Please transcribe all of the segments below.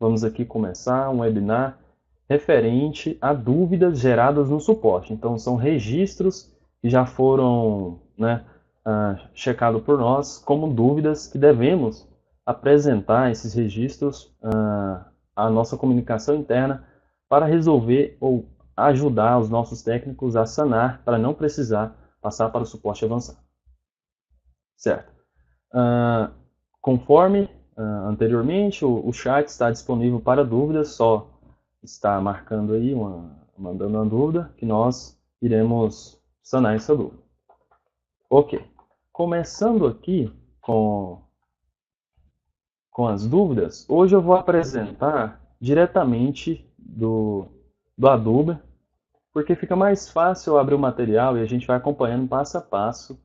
Vamos aqui começar um webinar referente a dúvidas geradas no suporte. Então, são registros que já foram checados por nós como dúvidas que devemos apresentar esses registros à nossa comunicação interna para resolver ou ajudar os nossos técnicos a sanar para não precisar passar para o suporte avançado. Certo. Conforme anteriormente, o chat está disponível para dúvidas, só está marcando aí, mandando uma dúvida, que nós iremos sanar essa dúvida. Ok. Começando aqui com as dúvidas, hoje eu vou apresentar diretamente do Adobe, porque fica mais fácil eu abrir o material e a gente vai acompanhando passo a passo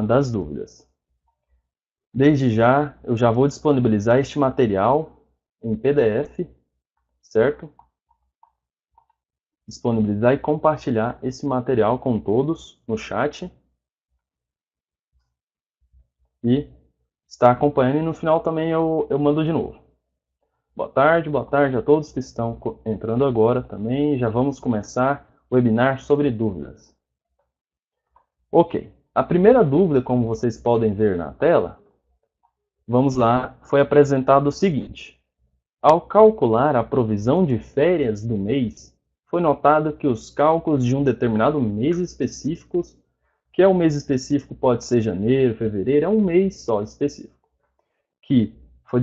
das dúvidas. Desde já, eu já vou disponibilizar este material em PDF, certo? Disponibilizar e compartilhar esse material com todos no chat. E está acompanhando, e no final também eu mando de novo. Boa tarde a todos que estão entrando agora também. Já vamos começar o webinar sobre dúvidas. Ok, a primeira dúvida, como vocês podem ver na tela, vamos lá, foi apresentado o seguinte. Ao calcular a provisão de férias do mês, foi notado que os cálculos de um determinado mês específico, que é um mês específico, pode ser janeiro, fevereiro, é um mês só específico, que foi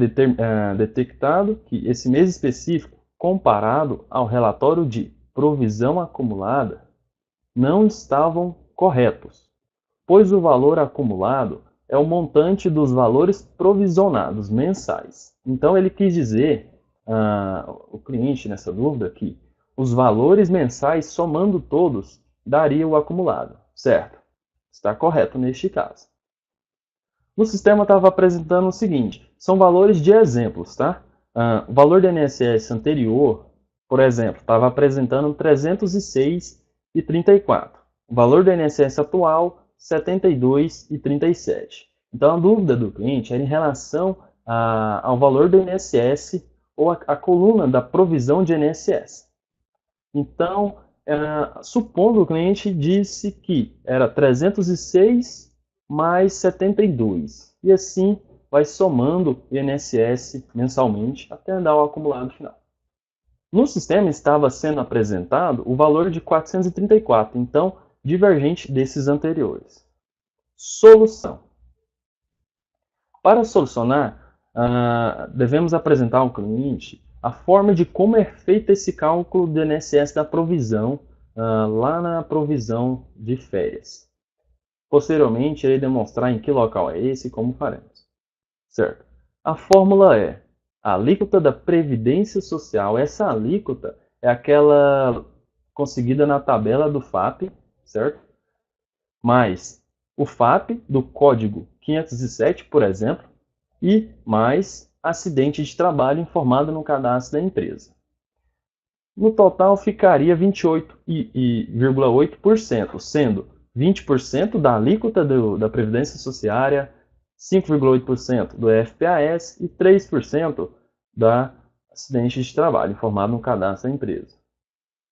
detectado que esse mês específico, comparado ao relatório de provisão acumulada, não estavam corretos, pois o valor acumulado é o montante dos valores provisionados mensais. Então, ele quis dizer, o cliente nessa dúvida, que os valores mensais, somando todos, daria o acumulado, certo? Está correto neste caso. No sistema estava apresentando o seguinte, são valores de exemplos, tá? O valor do INSS anterior, por exemplo, estava apresentando 306,34. O valor do INSS atual, 72,37. Então, a dúvida do cliente era em relação ao valor do INSS ou a coluna da provisão de INSS. Então, supondo que o cliente disse que era 306 mais 72. E assim vai somando o INSS mensalmente até dar o acumulado final. No sistema estava sendo apresentado o valor de 434, então divergente desses anteriores. Solução. Para solucionar, devemos apresentar ao cliente a forma de como é feito esse cálculo do INSS da provisão, lá na provisão de férias. Posteriormente, irei demonstrar em que local é esse e como faremos. Certo? A fórmula é a alíquota da Previdência Social. Essa alíquota é aquela conseguida na tabela do FAP, certo? Mais o FAP do código 507, por exemplo, e mais acidente de trabalho informado no cadastro da empresa. No total ficaria 28,8%, sendo 20% da alíquota da Previdência Social, 5,8% do FPAS e 3% da acidente de trabalho informado no cadastro da empresa.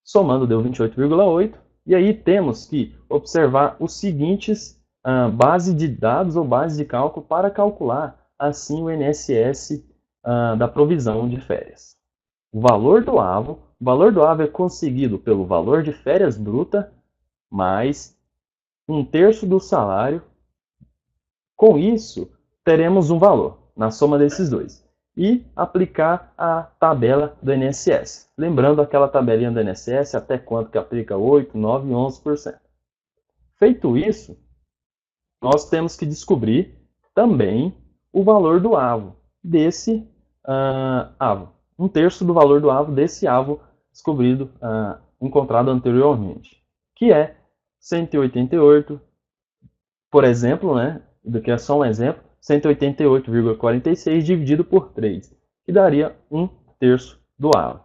Somando deu 28,8%, e aí temos que observar os seguintes base de dados ou base de cálculo para calcular assim o INSS da provisão de férias. O valor do AVO é conseguido pelo valor de férias bruta mais 1/3 do salário. Com isso, teremos um valor na soma desses dois. E aplicar a tabela do INSS. Lembrando aquela tabelinha do INSS, até quanto que aplica 8%, 9% e 11%. Feito isso, nós temos que descobrir também o valor do AVO desse AVO. 1/3 do valor do AVO desse AVO descobrido, encontrado anteriormente, que é 188, por exemplo, né, do que é só um exemplo, 188,46 dividido por 3, que daria 1/3 do AVO.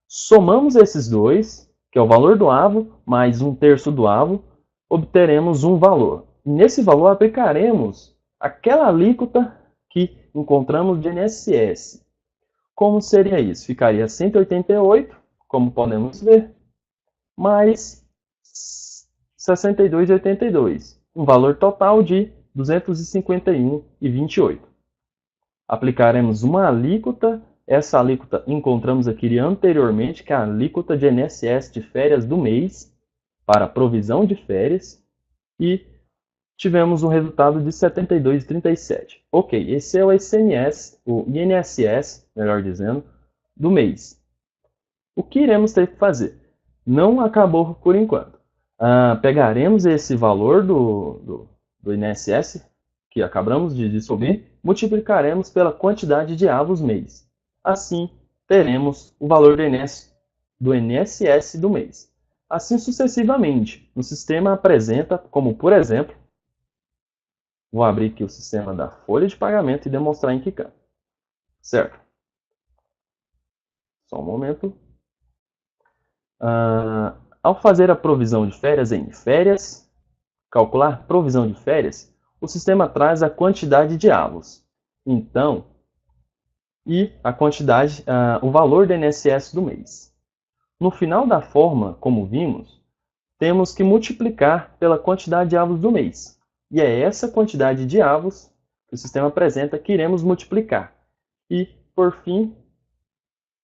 Somamos esses dois, que é o valor do AVO, mais 1/3 do AVO, obteremos um valor. E nesse valor aplicaremos aquela alíquota que encontramos de INSS. Como seria isso? Ficaria 188, como podemos ver, mais 62,82, um valor total de 251,28. Aplicaremos uma alíquota, essa alíquota encontramos aqui anteriormente, que é a alíquota de INSS de férias do mês, para provisão de férias, e tivemos um resultado de 72,37. Ok, esse é o INSS, melhor dizendo, do mês. O que iremos ter que fazer? Não acabou por enquanto. Pegaremos esse valor do INSS, que acabamos de subir, multiplicaremos pela quantidade de avos mês. Assim, teremos o valor do INSS do mês. Assim sucessivamente. O sistema apresenta, como por exemplo, vou abrir aqui o sistema da folha de pagamento e demonstrar em que campo. Certo? Só um momento. Ao fazer a provisão de férias em férias, calcular provisão de férias, o sistema traz a quantidade de avos. Então, e a quantidade, o valor do INSS do mês. No final da forma, como vimos, temos que multiplicar pela quantidade de avos do mês. E é essa quantidade de avos que o sistema apresenta que iremos multiplicar. E, por fim,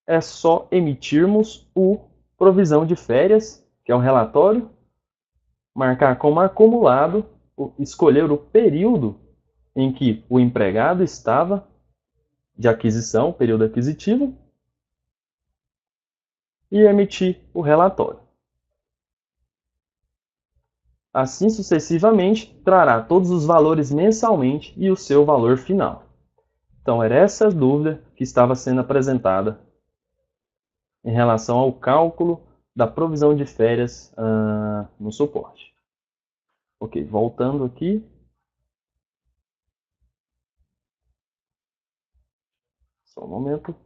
é só emitirmos o provisão de férias, que é um relatório, marcar como acumulado, escolher o período em que o empregado estava de aquisição, período aquisitivo, e emitir o relatório. Assim sucessivamente, trará todos os valores mensalmente e o seu valor final. Então, era essa dúvida que estava sendo apresentada em relação ao cálculo da provisão de férias no suporte. Ok, voltando aqui. Só um momento.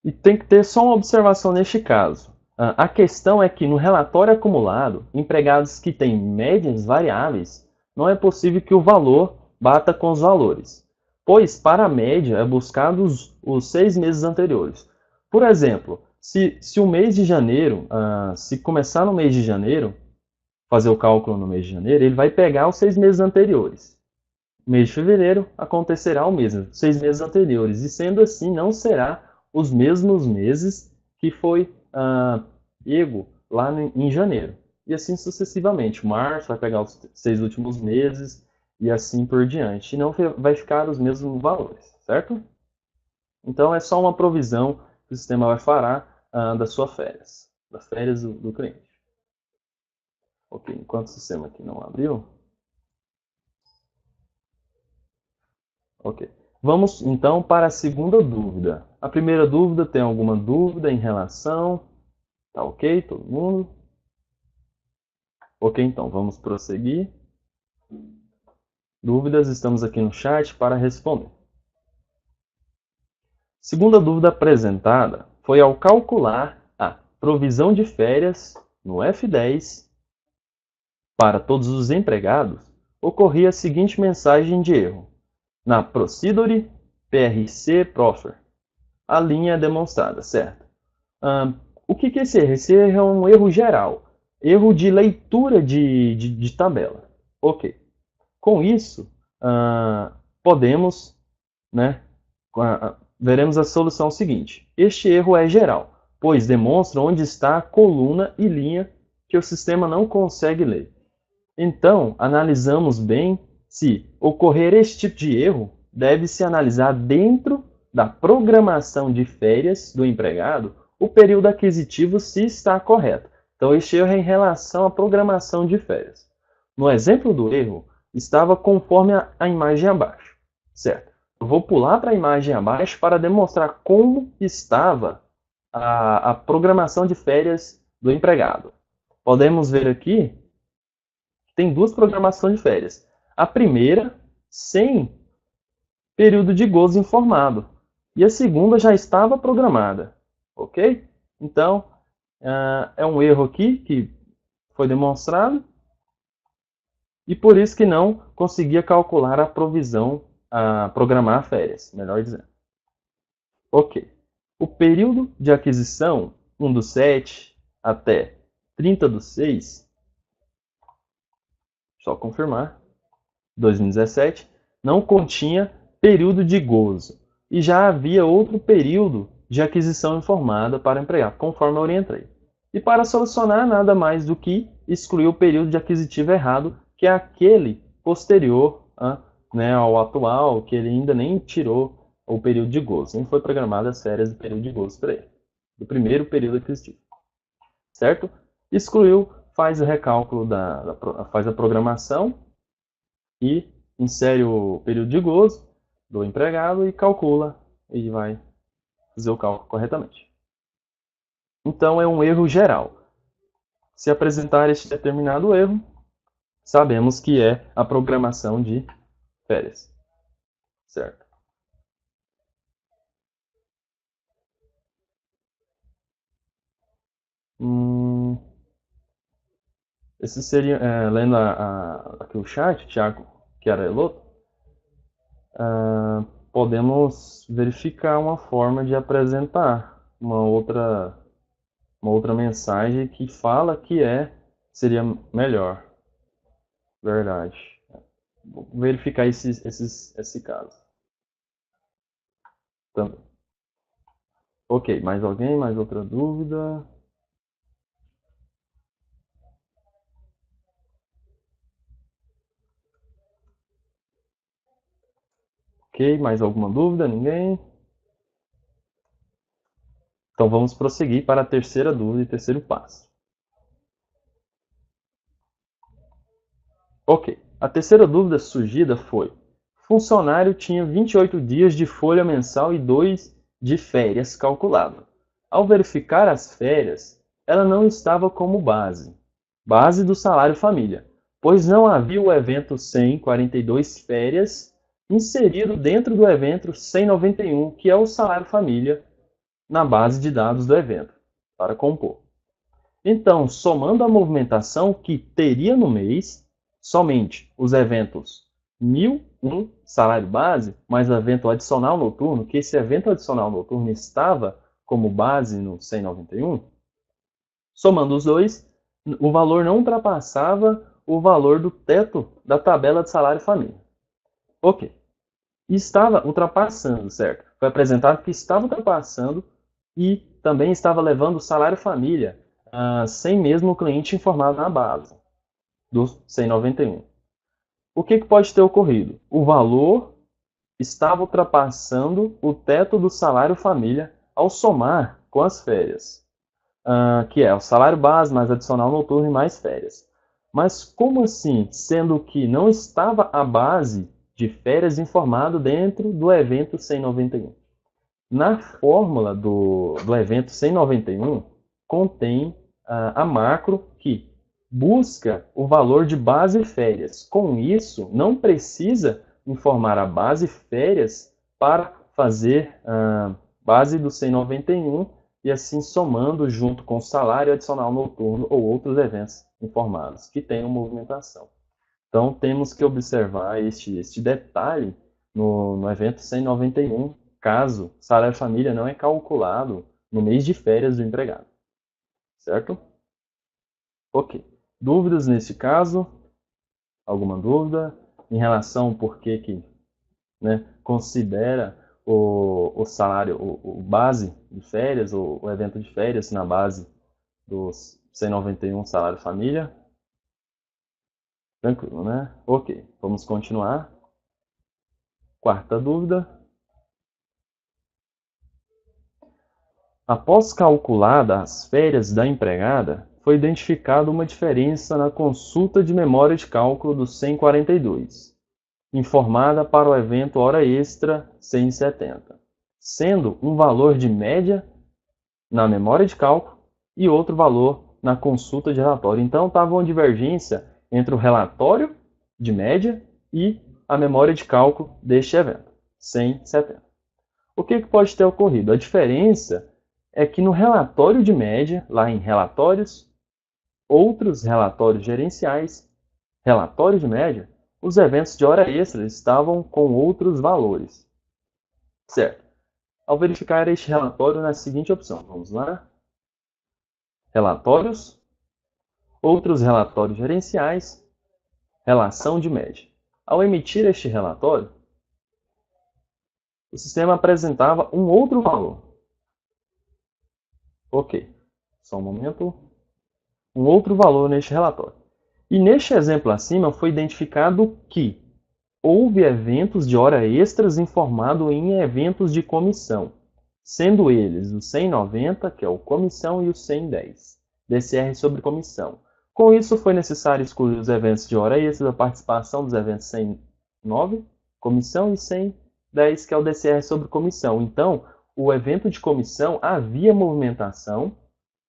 E tem que ter só uma observação neste caso. A questão é que no relatório acumulado, empregados que têm médias variáveis, não é possível que o valor bata com os valores, pois para a média é buscado os 6 meses anteriores. Por exemplo, se o mês de janeiro, se começar no mês de janeiro, fazer o cálculo no mês de janeiro, ele vai pegar os 6 meses anteriores. Mês de fevereiro acontecerá o mesmo, 6 meses anteriores, e sendo assim não será os mesmos meses que foi pego lá em janeiro. E assim sucessivamente. Março vai pegar os 6 últimos meses e assim por diante. E não vai ficar os mesmos valores, certo? Então é só uma provisão que o sistema vai fará das suas férias, das férias do cliente. Ok, enquanto o sistema aqui não abriu. Ok. Vamos então para a segunda dúvida. A primeira dúvida, tem alguma dúvida em relação? Tá ok, todo mundo? Ok, então vamos prosseguir. Dúvidas, estamos aqui no chat para responder. Segunda dúvida apresentada foi ao calcular a provisão de férias no F10 para todos os empregados, ocorria a seguinte mensagem de erro. Na Procedure PRC Proffer, a linha é demonstrada, certo? O que é esse erro? Esse erro é um erro geral. Erro de leitura de tabela. Ok. Com isso, podemos, veremos a solução seguinte. Este erro é geral, pois demonstra onde está a coluna e linha que o sistema não consegue ler. Então, analisamos bem se ocorrer este tipo de erro, deve-se analisar dentro da programação de férias do empregado o período aquisitivo se está correto. Então, este erro é em relação à programação de férias. No exemplo do erro, estava conforme a imagem abaixo, certo? Eu vou pular para a imagem abaixo para demonstrar como estava a programação de férias do empregado. Podemos ver aqui que tem duas programações de férias. A primeira, sem período de gozo informado. E a segunda já estava programada. Ok? Então, é um erro aqui que foi demonstrado. E por isso que não conseguia calcular a provisão, programar férias, melhor dizendo. Ok. O período de aquisição, 1/7 até 30/6, só confirmar, 2017, não continha período de gozo. E já havia outro período de aquisição informada para o empregado, conforme eu orientei. E para solucionar, nada mais do que excluir o período de aquisitivo errado, que é aquele posterior ao atual, que ele ainda nem tirou o período de gozo. Nem foi programado as férias do período de gozo para ele, do primeiro período aquisitivo. Certo? Excluiu, faz o recálculo, faz a programação e insere o período de gozo do empregado e calcula e vai fazer o cálculo corretamente. Então é um erro geral. Se apresentar este determinado erro, sabemos que é a programação de férias. Certo? Esse seria, lendo aqui o chat, Thiago Chiarelotto, podemos verificar uma forma de apresentar uma outra mensagem que fala que seria melhor. Verdade. Vou verificar esse caso. Também. Ok, mais alguém? Mais outra dúvida? Ok, mais alguma dúvida? Ninguém? Então vamos prosseguir para a terceira dúvida e terceiro passo. Ok, a terceira dúvida surgida foi: funcionário tinha 28 dias de folha mensal e 2 de férias calculado. Ao verificar as férias, ela não estava como base do salário família, pois não havia o evento 142 férias inserido dentro do evento 191, que é o salário família, na base de dados do evento, para compor. Então, somando a movimentação que teria no mês, somente os eventos 1001 salário base, mais o evento adicional noturno, que esse evento adicional noturno estava como base no 191, somando os dois, o valor não ultrapassava o valor do teto da tabela de salário família. Ok. E estava ultrapassando, certo? Foi apresentado que estava ultrapassando e também estava levando o salário família sem mesmo o cliente informado na base do 191. O que pode ter ocorrido? O valor estava ultrapassando o teto do salário família ao somar com as férias, que é o salário base mais adicional noturno e mais férias. Mas como assim, sendo que não estava a base de férias informado dentro do evento 191? Na fórmula do evento 191, contém a macro que busca o valor de base férias. Com isso, não precisa informar a base férias para fazer a base do 191 e assim somando junto com o salário adicional noturno ou outros eventos informados que tenham movimentação. Então, temos que observar este detalhe no evento 191, caso o salário família não é calculado no mês de férias do empregado. Certo? Ok. Dúvidas nesse caso? Alguma dúvida em relação ao porquê que considera o salário, o base de férias, o evento de férias na base dos 191 salário família? Tranquilo, né? Ok, vamos continuar. Quarta dúvida. Após calculada as férias da empregada, foi identificada uma diferença na consulta de memória de cálculo do 142, informada para o evento hora extra 170, sendo um valor de média na memória de cálculo e outro valor na consulta de relatório. Então, estava uma divergência entre o relatório de média e a memória de cálculo deste evento, 170. O que pode ter ocorrido? A diferença é que no relatório de média, lá em relatórios, outros relatórios gerenciais, relatório de média, os eventos de hora extra estavam com outros valores. Certo? ao verificar este relatório na seguinte opção. Vamos lá. Relatórios, outros relatórios gerenciais, relação de média. Ao emitir este relatório, o sistema apresentava um outro valor. Ok, só um momento. Um outro valor neste relatório. E neste exemplo acima foi identificado que houve eventos de hora extras informados em eventos de comissão, sendo eles o 190, que é o comissão, e o 110, DCR sobre comissão. Com isso, foi necessário excluir os eventos de hora extra da participação dos eventos 109, comissão, e 110, que é o DCR sobre comissão. Então, o evento de comissão havia movimentação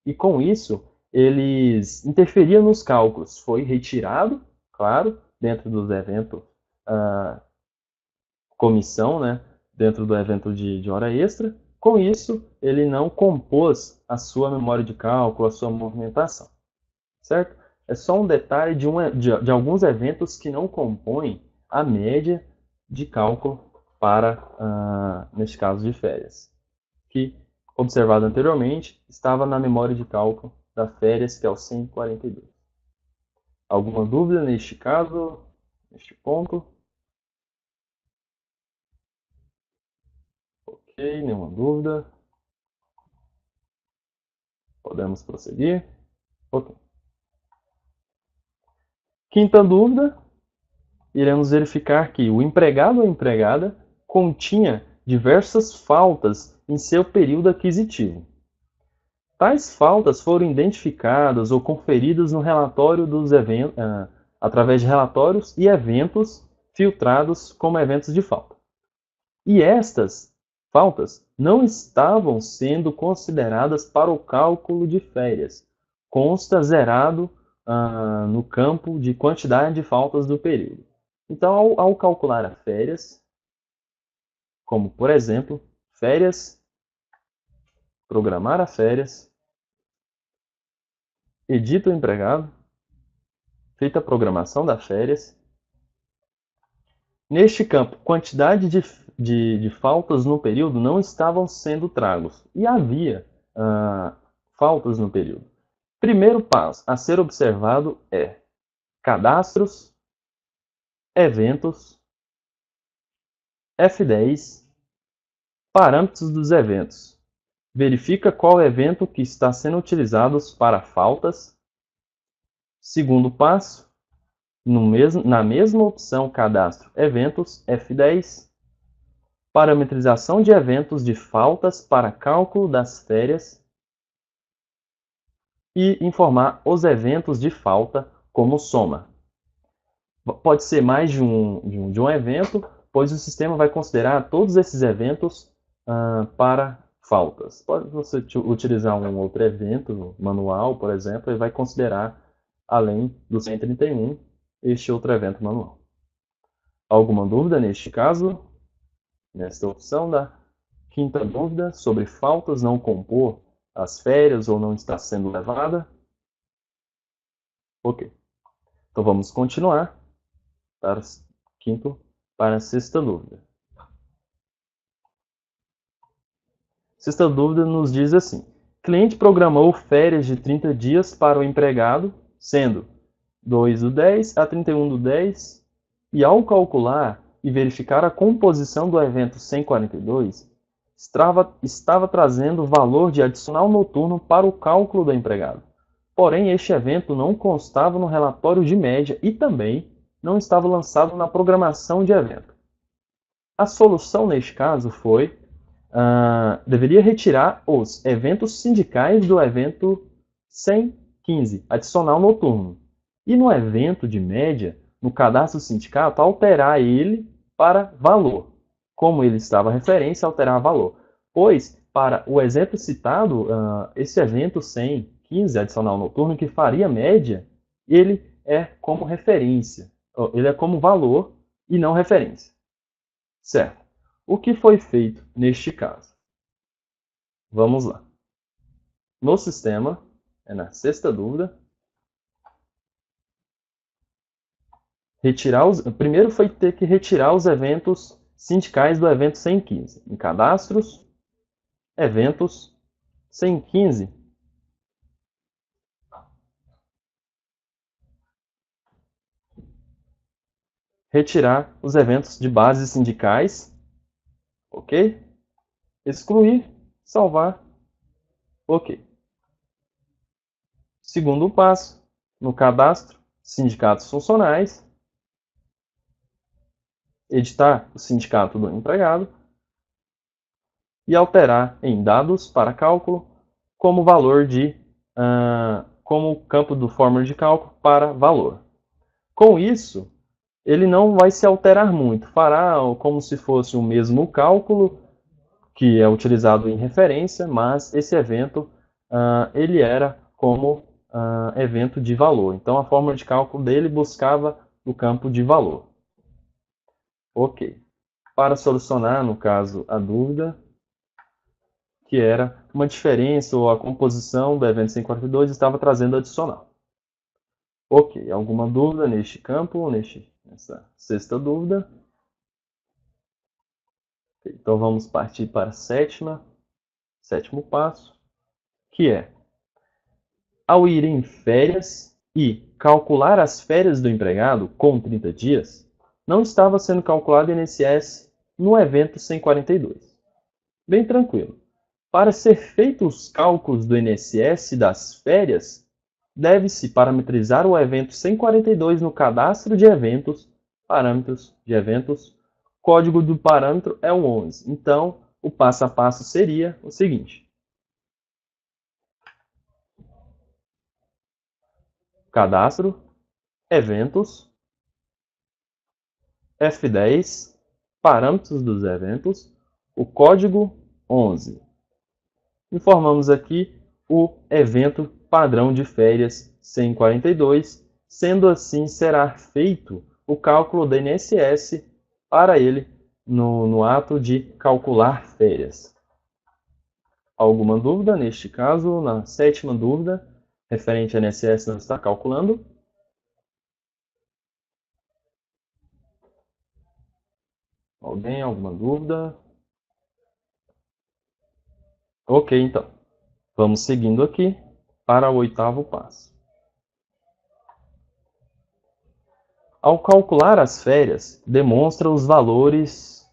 e, com isso, eles interferiam nos cálculos. Foi retirado, claro, dentro dos eventos comissão, né, dentro do evento de hora extra. Com isso, ele não compôs a sua memória de cálculo, a sua movimentação. Certo? É só um detalhe de alguns eventos que não compõem a média de cálculo para, neste caso, de férias. Que, observado anteriormente, estava na memória de cálculo da férias, que é o 142. Alguma dúvida neste caso, neste ponto? Ok, nenhuma dúvida. Podemos prosseguir. Ok. Quinta dúvida, iremos verificar que o empregado ou empregada continha diversas faltas em seu período aquisitivo. Tais faltas foram identificadas ou conferidas no relatório dos eventos, através de relatórios e eventos filtrados como eventos de falta. E estas faltas não estavam sendo consideradas para o cálculo de férias. Consta zerado no campo de quantidade de faltas do período. Então, ao calcular as férias, como por exemplo, férias, programar as férias, edita o empregado, feita a programação das férias. Neste campo, quantidade de faltas no período não estavam sendo tragos e havia faltas no período. Primeiro passo a ser observado é cadastros, eventos, F10, parâmetros dos eventos. Verifica qual evento que está sendo utilizado para faltas. Segundo passo, na mesma opção cadastro eventos, F10, parametrização de eventos de faltas para cálculo das férias e informar os eventos de falta como soma. Pode ser mais de um evento, pois o sistema vai considerar todos esses eventos para faltas. Pode você utilizar um outro evento manual, por exemplo, e vai considerar, além do 131, este outro evento manual. Alguma dúvida neste caso? Nesta opção da quinta dúvida sobre faltas não compor as férias ou não está sendo levada? Ok. Então vamos continuar para a sexta dúvida. Sexta dúvida nos diz assim: cliente programou férias de 30 dias para o empregado, sendo 2/10 a 31/10, e ao calcular e verificar a composição do evento 142, estava trazendo valor de adicional noturno para o cálculo do empregado. Porém, este evento não constava no relatório de média e também não estava lançado na programação de evento. A solução neste caso foi deveria retirar os eventos sindicais do evento 115, adicional noturno. E no evento de média, no cadastro sindicato, alterar ele para valor. Como ele estava referência, alterar valor. Pois, para o exemplo citado, esse evento 115, adicional noturno, que faria média, ele é como referência. Ele é como valor e não referência. Certo. O que foi feito neste caso? Vamos lá. No sistema, na sexta dúvida, primeiro foi ter que retirar os eventos sindicais do evento 115. Em cadastros, eventos 115. Retirar os eventos de bases sindicais, ok? Excluir, salvar, ok. Segundo passo, no cadastro, sindicatos funcionais, editar o sindicato do empregado e alterar em dados para cálculo como valor de, como campo do fórmula de cálculo para valor. Com isso, ele não vai se alterar muito, fará como se fosse o mesmo cálculo que é utilizado em referência, mas esse evento ele era como evento de valor. Então a fórmula de cálculo dele buscava o campo de valor. Ok. Para solucionar, no caso, a dúvida, que era uma diferença ou a composição do evento 142 estava trazendo adicional. Ok, alguma dúvida neste campo, nessa sexta dúvida? Okay, então vamos partir para a sétimo passo, que é, ao ir em férias e calcular as férias do empregado com 30 dias, não estava sendo calculado INSS no evento 142. Bem tranquilo. Para ser feitos os cálculos do INSS das férias, deve-se parametrizar o evento 142 no cadastro de eventos, parâmetros de eventos, código do parâmetro é o 11. Então, o passo a passo seria o seguinte. Cadastro, eventos, F10, parâmetros dos eventos, o código 11. Informamos aqui o evento padrão de férias 142, sendo assim será feito o cálculo do INSS para ele no ato de calcular férias. Alguma dúvida neste caso? Na sétima dúvida, referente ao INSS não está calculando? Alguém? Alguma dúvida? Ok, então. Vamos seguindo aqui para o oitavo passo. Ao calcular as férias, demonstra os valores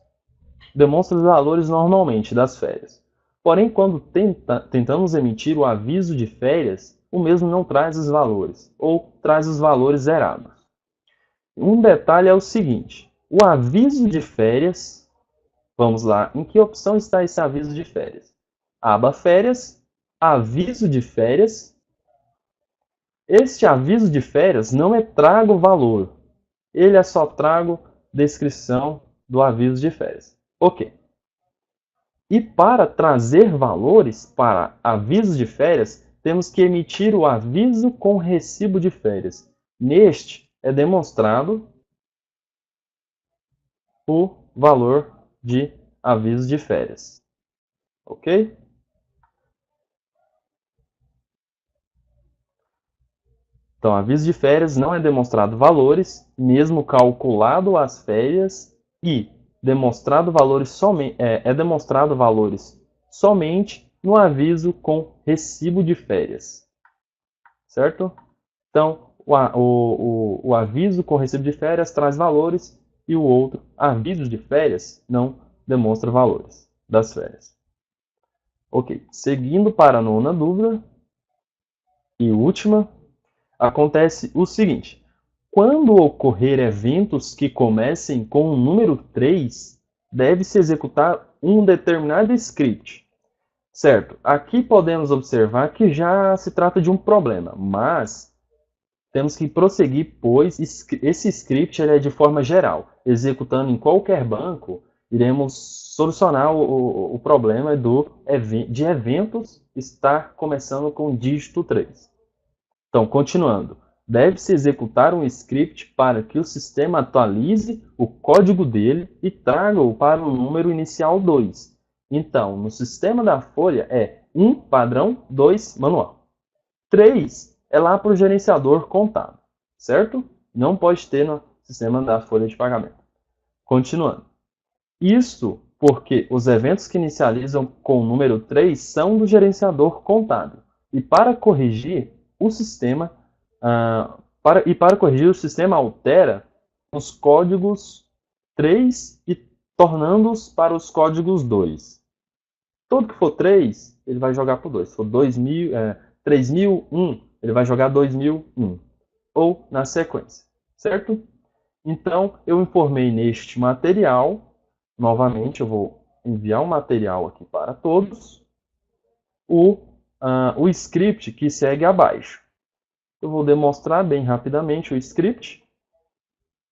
normalmente das férias. Porém, quando tentamos emitir o aviso de férias, o mesmo não traz os valores, ou traz os valores zerados. Um detalhe é o seguinte, o aviso de férias, vamos lá, em que opção está esse aviso de férias? Aba Férias, Aviso de Férias. Este aviso de férias não é trago valor, ele é só trago descrição do aviso de férias. Ok. E para trazer valores para avisos de férias, temos que emitir o aviso com recibo de férias. Neste é demonstrado o valor de aviso de férias. Ok? Então, aviso de férias não é demonstrado valores, mesmo calculado as férias, e demonstrado valores é demonstrado valores somente no aviso com recibo de férias. Certo? Então, o aviso com recibo de férias traz valores e o outro, aviso de férias, não demonstra valores das férias. Ok, seguindo para a nona dúvida e última, acontece o seguinte. Quando ocorrer eventos que comecem com o número 3, deve-se executar um determinado script. Certo, aqui podemos observar que já se trata de um problema, mas temos que prosseguir, pois esse script ele é de forma geral. Executando em qualquer banco, iremos solucionar o problema de eventos estar começando com dígito 3. Então, continuando. Deve-se executar um script para que o sistema atualize o código dele e traga-o para o número inicial 2. Então, no sistema da folha é 1 padrão, 2 manual. 3 é lá para o gerenciador contábil, certo? Não pode ter no sistema da folha de pagamento. Continuando. Isso porque os eventos que inicializam com o número 3 são do gerenciador contábil. E para corrigir o sistema, altera os códigos 3 e tornando-os para os códigos 2. Tudo que for 3, ele vai jogar por 2. Se for 3001, ele vai jogar 2001. Ou na sequência, certo? Então, eu informei neste material, novamente eu vou enviar um material aqui para todos, o script que segue abaixo. Eu vou demonstrar bem rapidamente o script.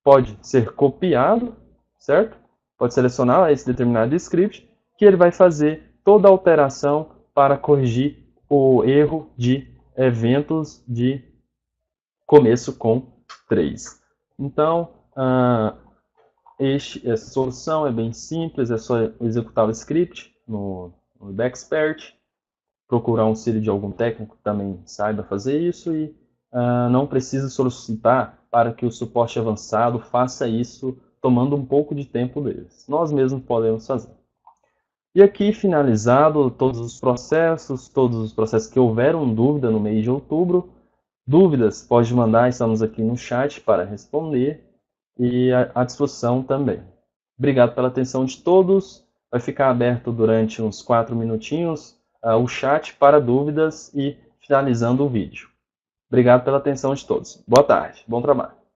Pode ser copiado, certo? Pode selecionar esse determinado script, que ele vai fazer toda a alteração para corrigir o erro de eventos de começo com 3. Então, essa solução é bem simples, é só executar o script no Bexpert, procurar um auxílio de algum técnico que também saiba fazer isso e não precisa solicitar para que o suporte avançado faça isso tomando um pouco de tempo deles. Nós mesmos podemos fazer. E aqui, finalizado todos os processos que houveram dúvida no mês de outubro. Dúvidas, pode mandar, estamos aqui no chat para responder e à disposição também. Obrigado pela atenção de todos. Vai ficar aberto durante uns 4 minutinhos o chat para dúvidas e finalizando o vídeo. Obrigado pela atenção de todos. Boa tarde, bom trabalho.